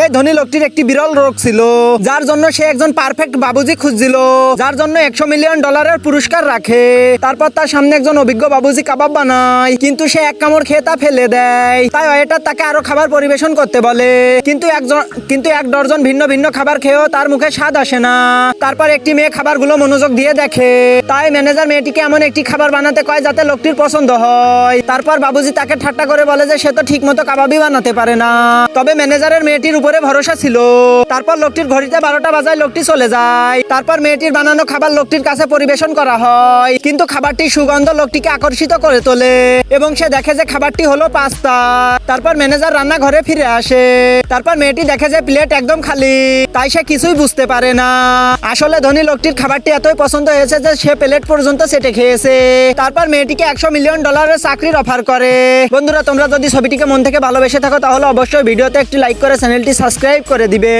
এই ধনী লোকটির একটি বিরল রোগ ছিল, যার জন্য সে একজন পারফেক্ট বাবুজি খুঁজছিল, যার জন্য $100 মিলিয়ন পুরস্কার রাখে। তারপর তার সামনে একজন অভিজ্ঞ বাবুজি কাবাব বানায়, কিন্তু সে এক কামড় খেয়ে তা ফেলে দেয়। তাই ওয়েটার তাকে আরো খাবার পরিবেশন করতে বলে, কিন্তু এক ডজন ভিন্ন ভিন্ন খাবার খেয়েও তার মুখে স্বাদ আসে না। তারপর একটি মেয়ে খাবারগুলো মনোযোগ দিয়ে দেখে, তাই ম্যানেজার মেয়েটিকে এমন একটি খাবার বানাতে কয় যাতে লোকটির পছন্দ হয়। তারপর বাবুজি তাকে ঠাট্টা করে বলে যে সে তো ঠিক মতো কাবাবই বানাতে পারে না। তবে ম্যানেজারের মেয়েটির উপরে ভরসা ছিল। তারপর লোকটির ঘড়িতে 12টা বাজায় লোকটি চলে যায়। তারপর মেয়েটির বানানো খাবার লোকটির কাছে পরিবেশন করা হয়, কিন্তু খাবারটির সুগন্ধ লোকটিকে আকর্ষিত করে তোলে এবং সে দেখে যে খাবারটি হলো পাস্তা। তারপর ম্যানেজার রান্নাঘরে ফিরে আসে। তারপর মেয়েটি দেখে যে প্লেট একদম খালি, তাই সে কিছুই বুঝতে পারে না। আসলে ধনী লোকটির খাবারটি এতই পছন্দ হয়েছে যে সে প্লেট পর্যন্ত চেটে খেয়েছে। তারপর মেয়েটিকে $100 মিলিয়ন চাকরির অফার করে। বন্ধুরা, তোমরা যদি ছবিটিকে মন থেকে ভালোবেসে থাকো তাহলে অবশ্যই ভিডিওতে একটি লাইক করে চ্যানেলটি সাবস্ক্রাইব করে দিবে।